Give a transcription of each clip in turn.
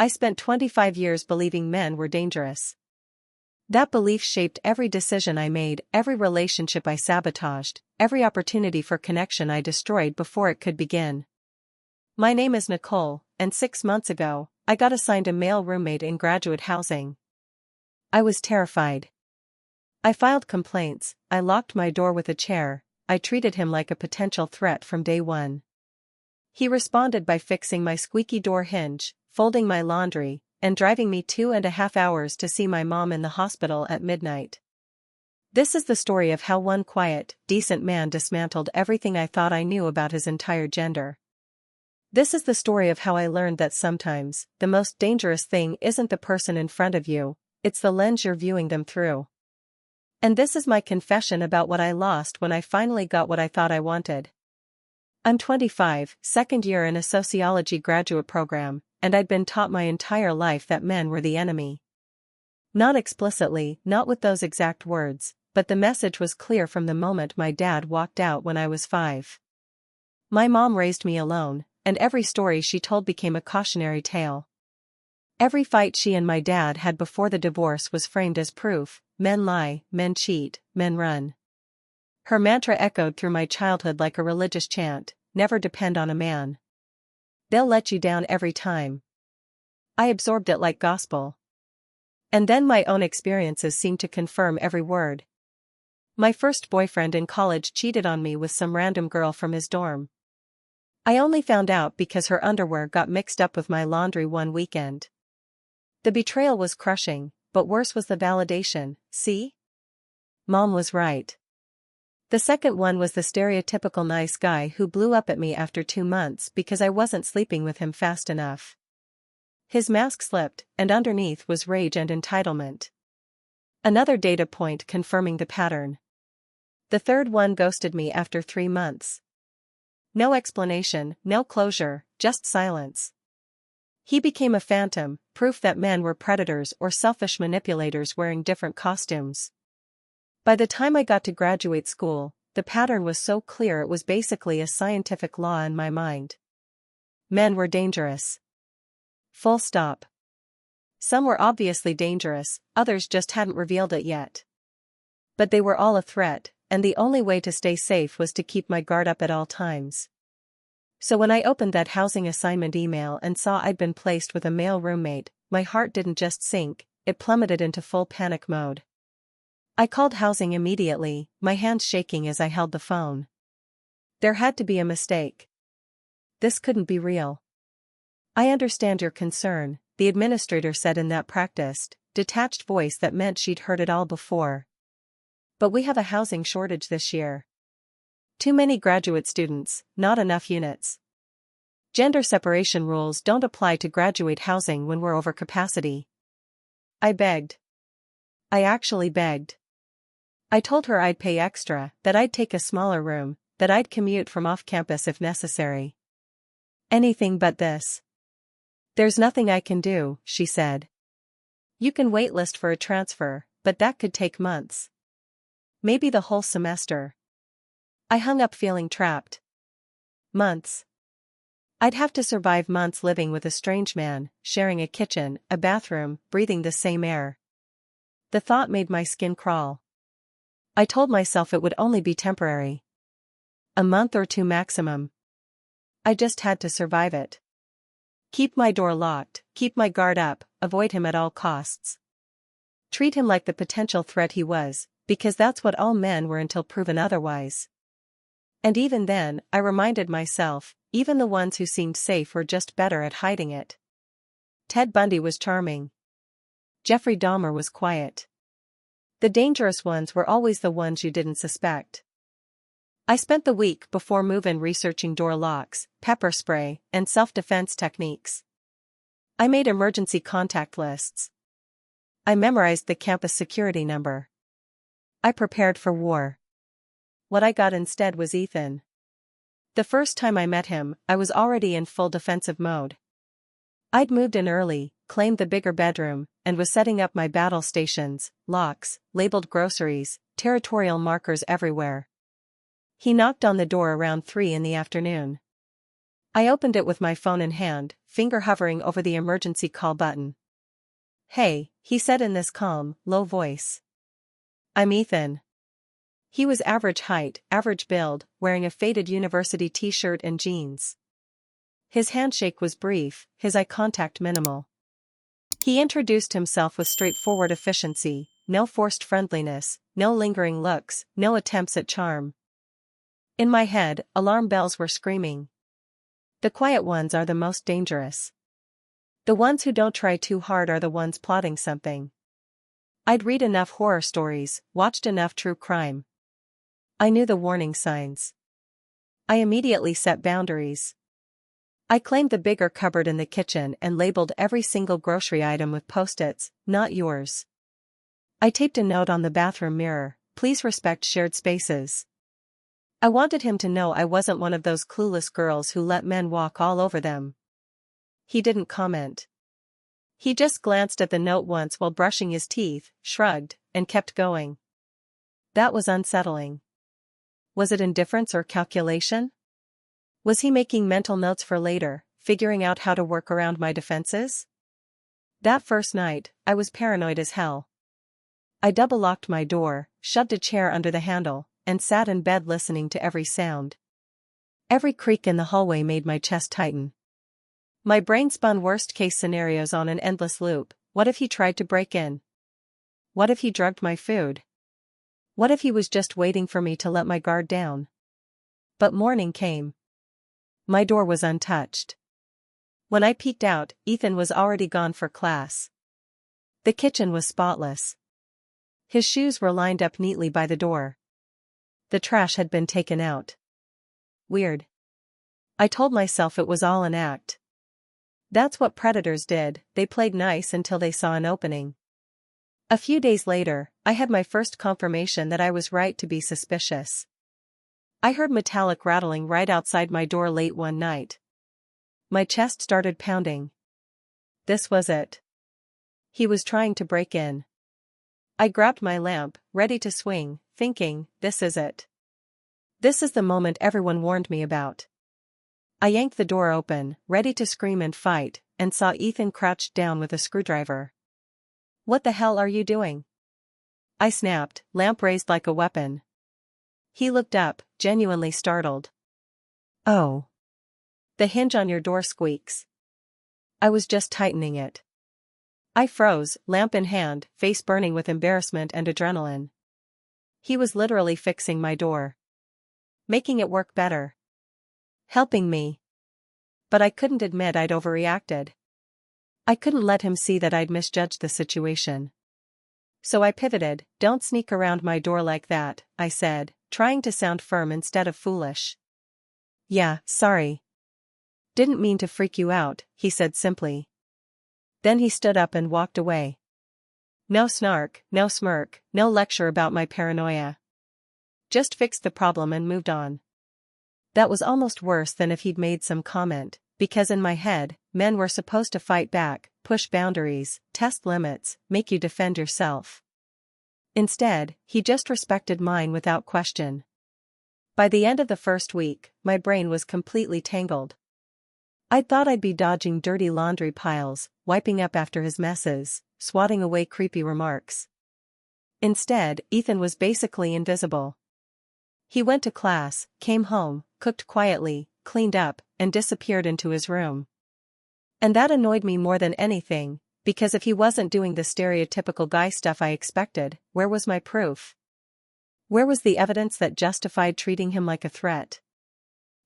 I spent 25 years believing men were dangerous. That belief shaped every decision I made, every relationship I sabotaged, every opportunity for connection I destroyed before it could begin. My name is Nicole, and 6 months ago, I got assigned a male roommate in graduate housing. I was terrified. I filed complaints, I locked my door with a chair, I treated him like a potential threat from day one. He responded by fixing my squeaky door hinge, folding my laundry, and driving me 2.5 hours to see my mom in the hospital at midnight. This is the story of how one quiet, decent man dismantled everything I thought I knew about his entire gender. This is the story of how I learned that sometimes, the most dangerous thing isn't the person in front of you, it's the lens you're viewing them through. And this is my confession about what I lost when I finally got what I thought I wanted. I'm 25, second year in a sociology graduate program, and I'd been taught my entire life that men were the enemy. Not explicitly, not with those exact words, but the message was clear from the moment my dad walked out when I was 5. My mom raised me alone, and every story she told became a cautionary tale. Every fight she and my dad had before the divorce was framed as proof: men lie, men cheat, men run. Her mantra echoed through my childhood like a religious chant: never depend on a man. They'll let you down every time. I absorbed it like gospel. And then my own experiences seemed to confirm every word. My first boyfriend in college cheated on me with some random girl from his dorm. I only found out because her underwear got mixed up with my laundry one weekend. The betrayal was crushing, but worse was the validation. See? Mom was right. The second one was the stereotypical nice guy who blew up at me after 2 months because I wasn't sleeping with him fast enough. His mask slipped, and underneath was rage and entitlement. Another data point confirming the pattern. The third one ghosted me after 3 months. No explanation, no closure, just silence. He became a phantom, proof that men were predators or selfish manipulators wearing different costumes. By the time I got to graduate school, the pattern was so clear it was basically a scientific law in my mind. Men were dangerous. Full stop. Some were obviously dangerous, others just hadn't revealed it yet. But they were all a threat, and the only way to stay safe was to keep my guard up at all times. So when I opened that housing assignment email and saw I'd been placed with a male roommate, my heart didn't just sink, it plummeted into full panic mode. I called housing immediately, my hands shaking as I held the phone. There had to be a mistake. This couldn't be real. I understand your concern, the administrator said in that practiced, detached voice that meant she'd heard it all before. But we have a housing shortage this year. Too many graduate students, not enough units. Gender separation rules don't apply to graduate housing when we're over capacity. I begged. I actually begged. I told her I'd pay extra, that I'd take a smaller room, that I'd commute from off-campus if necessary. Anything but this. There's nothing I can do, she said. You can waitlist for a transfer, but that could take months. Maybe the whole semester. I hung up feeling trapped. Months. I'd have to survive months living with a strange man, sharing a kitchen, a bathroom, breathing the same air. The thought made my skin crawl. I told myself it would only be temporary. A month or 2 maximum. I just had to survive it. Keep my door locked, keep my guard up, avoid him at all costs. Treat him like the potential threat he was, because that's what all men were until proven otherwise. And even then, I reminded myself, even the ones who seemed safe were just better at hiding it. Ted Bundy was charming. Jeffrey Dahmer was quiet. The dangerous ones were always the ones you didn't suspect. I spent the week before move-in researching door locks, pepper spray, and self-defense techniques. I made emergency contact lists. I memorized the campus security number. I prepared for war. What I got instead was Ethan. The first time I met him, I was already in full defensive mode. I'd moved in early, claimed the bigger bedroom, and was setting up my battle stations, locks, labeled groceries, territorial markers everywhere. He knocked on the door around 3 in the afternoon. I opened it with my phone in hand, finger hovering over the emergency call button. "Hey," he said in this calm, low voice. "I'm Ethan." He was average height, average build, wearing a faded university t-shirt and jeans. His handshake was brief, his eye contact minimal. He introduced himself with straightforward efficiency, no forced friendliness, no lingering looks, no attempts at charm. In my head, alarm bells were screaming. The quiet ones are the most dangerous. The ones who don't try too hard are the ones plotting something. I'd read enough horror stories, watched enough true crime. I knew the warning signs. I immediately set boundaries. I claimed the bigger cupboard in the kitchen and labeled every single grocery item with post-its, "Not yours." I taped a note on the bathroom mirror, "Please respect shared spaces." I wanted him to know I wasn't one of those clueless girls who let men walk all over them. He didn't comment. He just glanced at the note once while brushing his teeth, shrugged, and kept going. That was unsettling. Was it indifference or calculation? Was he making mental notes for later, figuring out how to work around my defenses? That first night, I was paranoid as hell. I double-locked my door, shoved a chair under the handle, and sat in bed listening to every sound. Every creak in the hallway made my chest tighten. My brain spun worst-case scenarios on an endless loop. What if he tried to break in? What if he drugged my food? What if he was just waiting for me to let my guard down? But morning came. My door was untouched. When I peeked out, Ethan was already gone for class. The kitchen was spotless. His shoes were lined up neatly by the door. The trash had been taken out. Weird. I told myself it was all an act. That's what predators did, they played nice until they saw an opening. A few days later, I had my first confirmation that I was right to be suspicious. I heard metallic rattling right outside my door late one night. My chest started pounding. This was it. He was trying to break in. I grabbed my lamp, ready to swing, thinking, this is it. This is the moment everyone warned me about. I yanked the door open, ready to scream and fight, and saw Ethan crouched down with a screwdriver. "What the hell are you doing?" I snapped, lamp raised like a weapon. He looked up, genuinely startled. "Oh. The hinge on your door squeaks." I was just tightening it. I froze, lamp in hand, face burning with embarrassment and adrenaline. He was literally fixing my door. Making it work better. Helping me. But I couldn't admit I'd overreacted. I couldn't let him see that I'd misjudged the situation. So I pivoted. "Don't sneak around my door like that," I said, trying to sound firm instead of foolish. "Yeah, sorry. Didn't mean to freak you out," he said simply. Then he stood up and walked away. No snark, no smirk, no lecture about my paranoia. Just fixed the problem and moved on. That was almost worse than if he'd made some comment, because in my head, men were supposed to fight back, push boundaries, test limits, make you defend yourself. Instead, he just respected mine without question. By the end of the first week, my brain was completely tangled. I thought I'd be dodging dirty laundry piles, wiping up after his messes, swatting away creepy remarks. Instead, Ethan was basically invisible. He went to class, came home, cooked quietly, cleaned up, and disappeared into his room. And that annoyed me more than anything, because if he wasn't doing the stereotypical guy stuff I expected, where was my proof? Where was the evidence that justified treating him like a threat?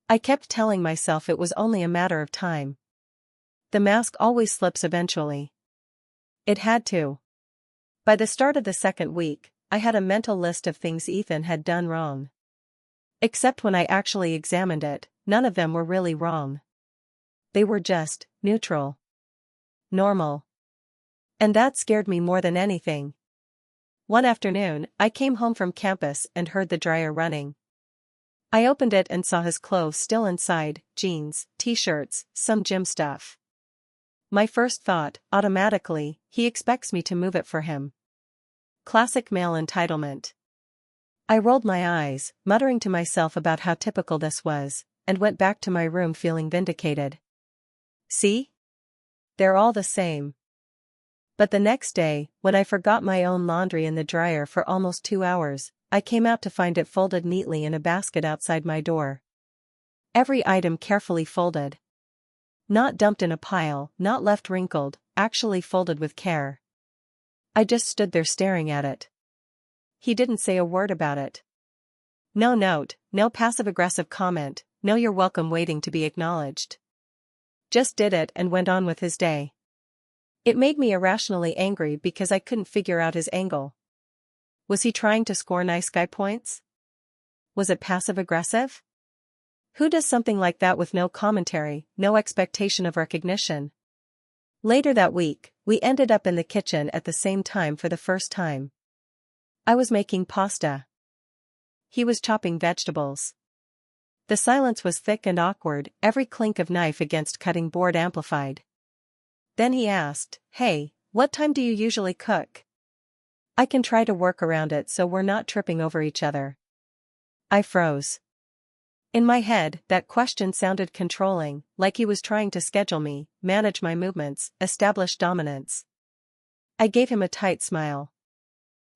I kept telling myself it was only a matter of time. The mask always slips eventually. It had to. By the start of the second week, I had a mental list of things Ethan had done wrong. Except when I actually examined it, none of them were really wrong. They were just neutral. Normal. And that scared me more than anything. One afternoon, I came home from campus and heard the dryer running. I opened it and saw his clothes still inside, jeans, t-shirts, some gym stuff. My first thought, automatically, he expects me to move it for him. Classic male entitlement. I rolled my eyes, muttering to myself about how typical this was, and went back to my room feeling vindicated. See? They're all the same. But the next day, when I forgot my own laundry in the dryer for almost 2 hours, I came out to find it folded neatly in a basket outside my door. Every item carefully folded. Not dumped in a pile, not left wrinkled, actually folded with care. I just stood there staring at it. He didn't say a word about it. No note, no passive-aggressive comment, no "you're welcome" waiting to be acknowledged. Just did it and went on with his day. It made me irrationally angry because I couldn't figure out his angle. Was he trying to score nice guy points? Was it passive-aggressive? Who does something like that with no commentary, no expectation of recognition? Later that week, we ended up in the kitchen at the same time for the first time. I was making pasta. He was chopping vegetables. The silence was thick and awkward, every clink of knife against cutting board amplified. Then he asked, "Hey, what time do you usually cook? I can try to work around it so we're not tripping over each other." I froze. In my head, that question sounded controlling, like he was trying to schedule me, manage my movements, establish dominance. I gave him a tight smile.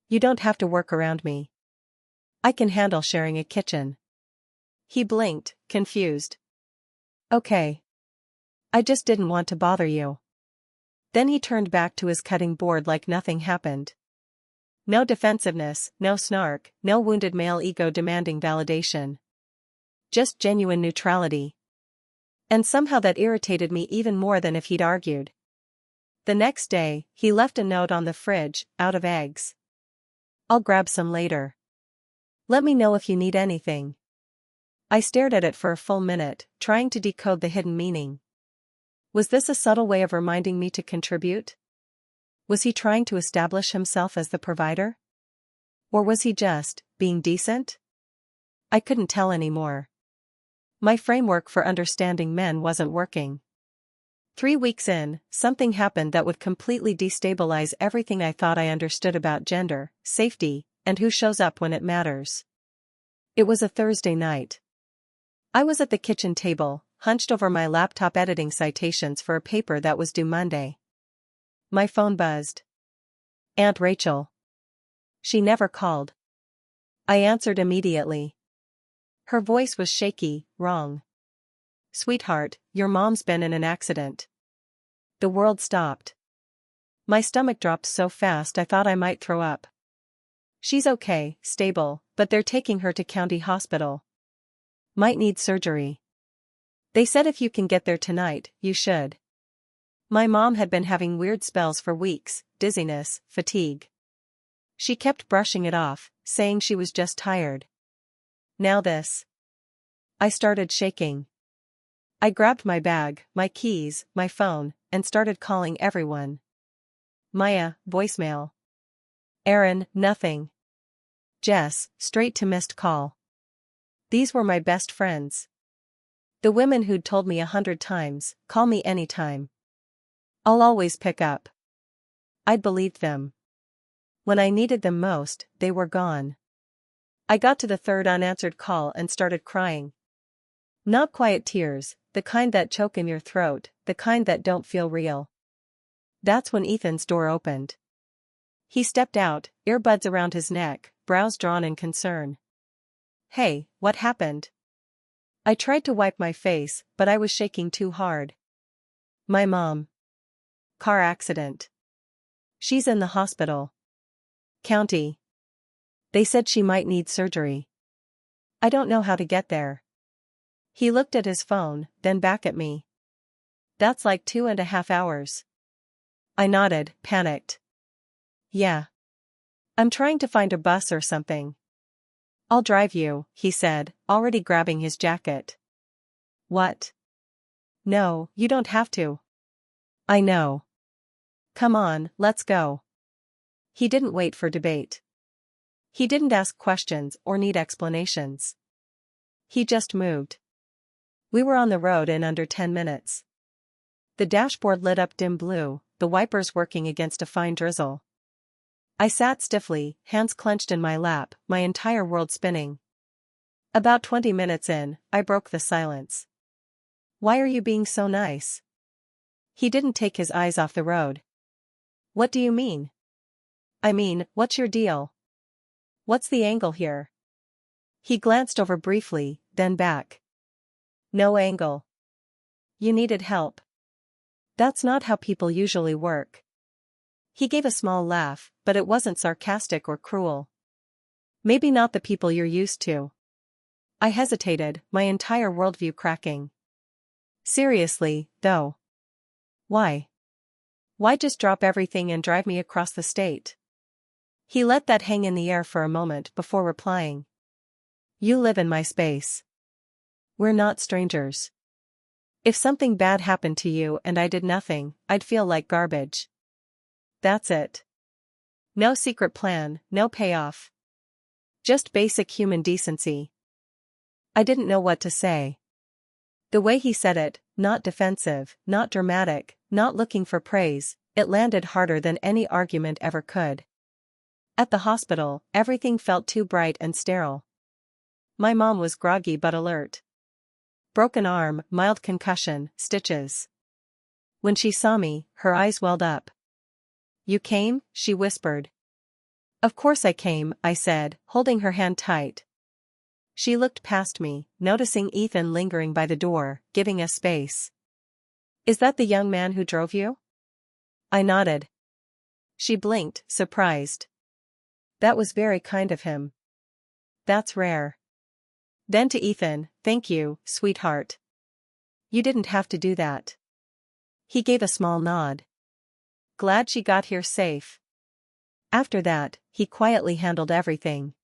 "You don't have to work around me. I can handle sharing a kitchen." He blinked, confused. "Okay. I just didn't want to bother you." Then he turned back to his cutting board like nothing happened. No defensiveness, no snark, no wounded male ego demanding validation. Just genuine neutrality. And somehow that irritated me even more than if he'd argued. The next day, he left a note on the fridge, "Out of eggs. I'll grab some later. Let me know if you need anything." I stared at it for a full minute, trying to decode the hidden meaning. Was this a subtle way of reminding me to contribute? Was he trying to establish himself as the provider? Or was he just being decent? I couldn't tell anymore. My framework for understanding men wasn't working. 3 weeks in, something happened that would completely destabilize everything I thought I understood about gender, safety, and who shows up when it matters. It was a Thursday night. I was at the kitchen table, hunched over my laptop editing citations for a paper that was due Monday. My phone buzzed. Aunt Rachel. She never called. I answered immediately. Her voice was shaky, wrong. "Sweetheart, your mom's been in an accident." The world stopped. My stomach dropped so fast I thought I might throw up. "She's okay, stable, but they're taking her to county hospital. Might need surgery. They said if you can get there tonight, you should." My mom had been having weird spells for weeks, dizziness, fatigue. She kept brushing it off, saying she was just tired. Now this. I started shaking. I grabbed my bag, my keys, my phone, and started calling everyone. Maya, voicemail. Aaron, nothing. Jess, straight to missed call. These were my best friends. The women who'd told me 100 times, "Call me anytime. I'll always pick up." I'd believed them. When I needed them most, they were gone. I got to the third unanswered call and started crying. Not quiet tears, the kind that choke in your throat, the kind that don't feel real. That's when Ethan's door opened. He stepped out, earbuds around his neck, brows drawn in concern. "Hey, what happened?" I tried to wipe my face, but I was shaking too hard. "My mom. Car accident. She's in the hospital. County. They said she might need surgery. I don't know how to get there." He looked at his phone, then back at me. "That's like 2.5 hours. I nodded, panicked. "Yeah. I'm trying to find a bus or something." "I'll drive you," he said, already grabbing his jacket. "What? No, you don't have to." "I know. Come on, let's go." He didn't wait for debate. He didn't ask questions or need explanations. He just moved. We were on the road in under 10 minutes. The dashboard lit up dim blue, the wipers working against a fine drizzle. I sat stiffly, hands clenched in my lap, my entire world spinning. About 20 minutes in, I broke the silence. Why are you being so nice? He didn't take his eyes off the road. What do you mean? I mean, what's your deal? What's the angle here? He glanced over briefly, then back. No angle. You needed help. That's not how people usually work. He gave a small laugh, but it wasn't sarcastic or cruel. Maybe not the people you're used to. I hesitated, my entire worldview cracking. Seriously, though. Why? Why just drop everything and drive me across the state? He let that hang in the air for a moment before replying. You live in my space. We're not strangers. If something bad happened to you and I did nothing, I'd feel like garbage. That's it. No secret plan, no payoff. Just basic human decency. I didn't know what to say. The way he said it, not defensive, not dramatic, not looking for praise, it landed harder than any argument ever could. At the hospital, everything felt too bright and sterile. My mom was groggy but alert. Broken arm, mild concussion, stitches. When she saw me, her eyes welled up. You came? She whispered. Of course I came, I said, holding her hand tight. She looked past me, noticing Ethan lingering by the door, giving us space. Is that the young man who drove you? I nodded. She blinked, surprised. That was very kind of him. That's rare. Then to Ethan, thank you, sweetheart. You didn't have to do that. He gave a small nod. Glad she got here safe. After that, he quietly handled everything.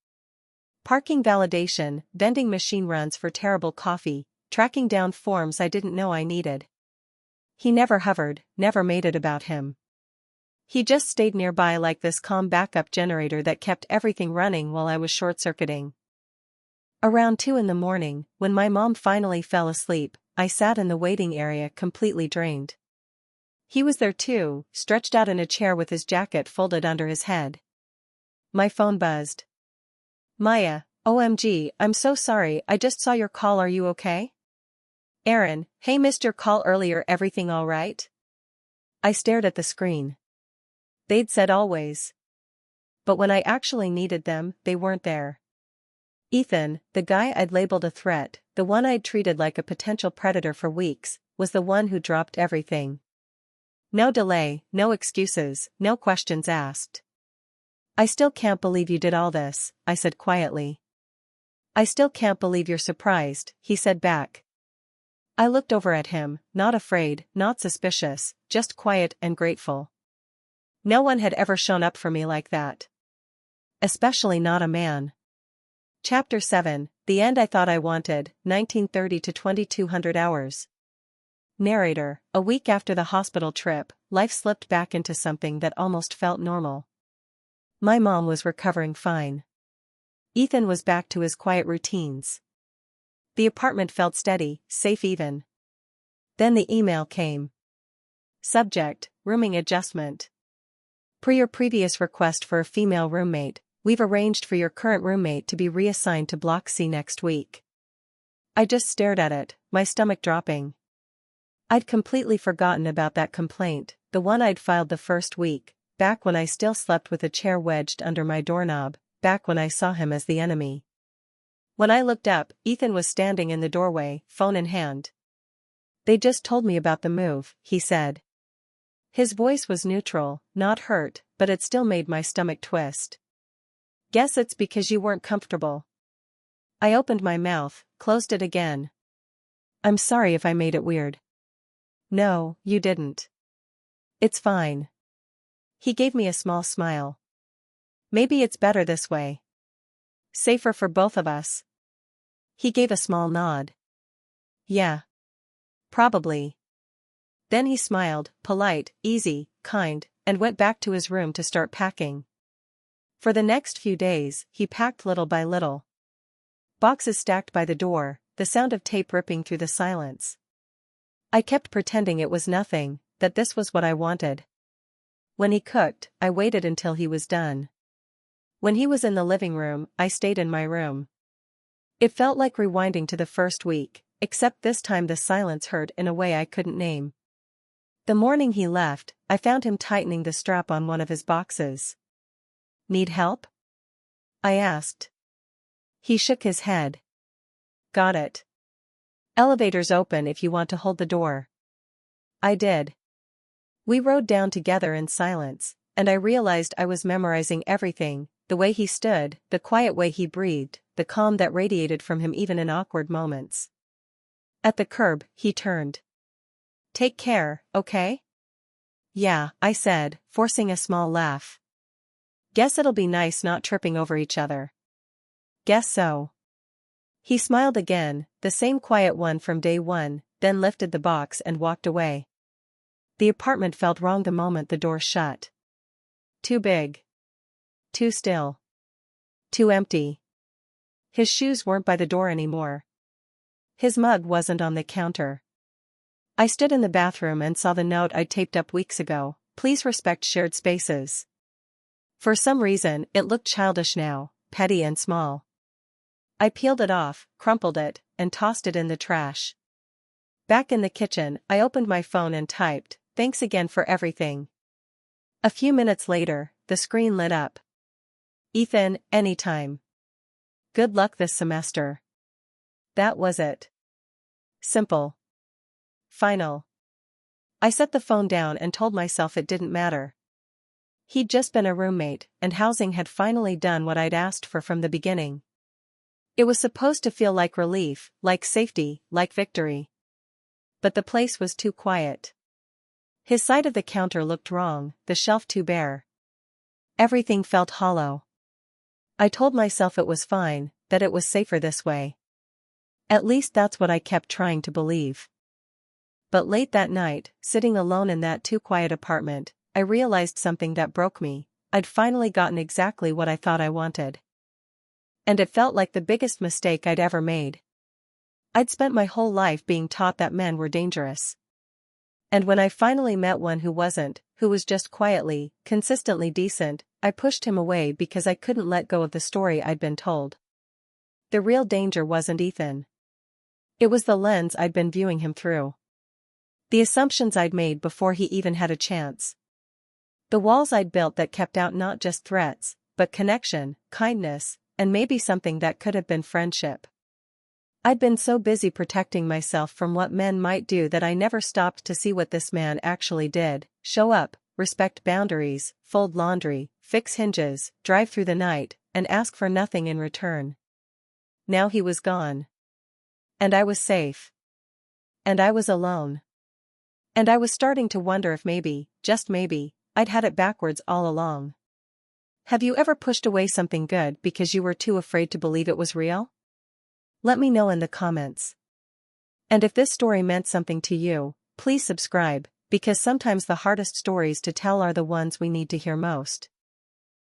Parking validation, vending machine runs for terrible coffee, tracking down forms I didn't know I needed. He never hovered, never made it about him. He just stayed nearby like this calm backup generator that kept everything running while I was short-circuiting. Around 2 in the morning, when my mom finally fell asleep, I sat in the waiting area completely drained. He was there too, stretched out in a chair with his jacket folded under his head. My phone buzzed. Maya, OMG, I'm so sorry, I just saw your call, are you okay? Aaron, hey, missed your call earlier, everything all right? I stared at the screen. They'd said always. But when I actually needed them, they weren't there. Ethan, the guy I'd labeled a threat, the one I'd treated like a potential predator for weeks, was the one who dropped everything. No delay, no excuses, no questions asked. I still can't believe you did all this, I said quietly. I still can't believe you're surprised, he said back. I looked over at him, not afraid, not suspicious, just quiet and grateful. No one had ever shown up for me like that. Especially not a man. Chapter 7, The End I Thought I Wanted, 1930 to 2200 hours. Narrator, a week after the hospital trip, life slipped back into something that almost felt normal. My mom was recovering fine. Ethan was back to his quiet routines. The apartment felt steady, safe even. Then the email came. Subject, rooming adjustment. Per your previous request for a female roommate, we've arranged for your current roommate to be reassigned to Block C next week. I just stared at it, my stomach dropping. I'd completely forgotten about that complaint, the one I'd filed the first week, back when I still slept with a chair wedged under my doorknob, back when I saw him as the enemy. When I looked up, Ethan was standing in the doorway, phone in hand. They just told me about the move, he said. His voice was neutral, not hurt, but it still made my stomach twist. Guess it's because you weren't comfortable. I opened my mouth, closed it again. I'm sorry if I made it weird. No, you didn't. It's fine. He gave me a small smile. Maybe it's better this way. Safer for both of us. He gave a small nod. Yeah. Probably. Then he smiled, polite, easy, kind, and went back to his room to start packing. For the next few days, he packed little by little. Boxes stacked by the door, the sound of tape ripping through the silence. I kept pretending it was nothing, that this was what I wanted. When he cooked, I waited until he was done. When he was in the living room, I stayed in my room. It felt like rewinding to the first week, except this time the silence hurt in a way I couldn't name. The morning he left, I found him tightening the strap on one of his boxes. "Need help?" I asked. He shook his head. "Got it. Elevator's open if you want to hold the door." I did. We rode down together in silence, and I realized I was memorizing everything, the way he stood, the quiet way he breathed, the calm that radiated from him even in awkward moments. At the curb, he turned. "Take care, okay?" "Yeah," I said, forcing a small laugh. "Guess it'll be nice not tripping over each other." "Guess so." He smiled again, the same quiet one from day one, then lifted the box and walked away. The apartment felt wrong the moment the door shut. Too big. Too still. Too empty. His shoes weren't by the door anymore. His mug wasn't on the counter. I stood in the bathroom and saw the note I'd taped up weeks ago: "Please respect shared spaces." For some reason, it looked childish now, petty and small. I peeled it off, crumpled it, and tossed it in the trash. Back in the kitchen, I opened my phone and typed, "Thanks again for everything." A few minutes later, the screen lit up. "Ethan, anytime. Good luck this semester." That was it. Simple. Final. I set the phone down and told myself it didn't matter. He'd just been a roommate, and housing had finally done what I'd asked for from the beginning. It was supposed to feel like relief, like safety, like victory. But the place was too quiet. His side of the counter looked wrong, the shelf too bare. Everything felt hollow. I told myself it was fine, that it was safer this way. At least that's what I kept trying to believe. But late that night, sitting alone in that too quiet apartment, I realized something that broke me. I'd finally gotten exactly what I thought I wanted. And it felt like the biggest mistake I'd ever made. I'd spent my whole life being taught that men were dangerous. And when I finally met one who wasn't, who was just quietly, consistently decent, I pushed him away because I couldn't let go of the story I'd been told. The real danger wasn't Ethan. It was the lens I'd been viewing him through. The assumptions I'd made before he even had a chance. The walls I'd built that kept out not just threats, but connection, kindness, and maybe something that could have been friendship. I'd been so busy protecting myself from what men might do that I never stopped to see what this man actually did: show up, respect boundaries, fold laundry, fix hinges, drive through the night, and ask for nothing in return. Now he was gone. And I was safe. And I was alone. And I was starting to wonder if maybe, just maybe, I'd had it backwards all along. Have you ever pushed away something good because you were too afraid to believe it was real? Let me know in the comments. And if this story meant something to you, please subscribe, because sometimes the hardest stories to tell are the ones we need to hear most.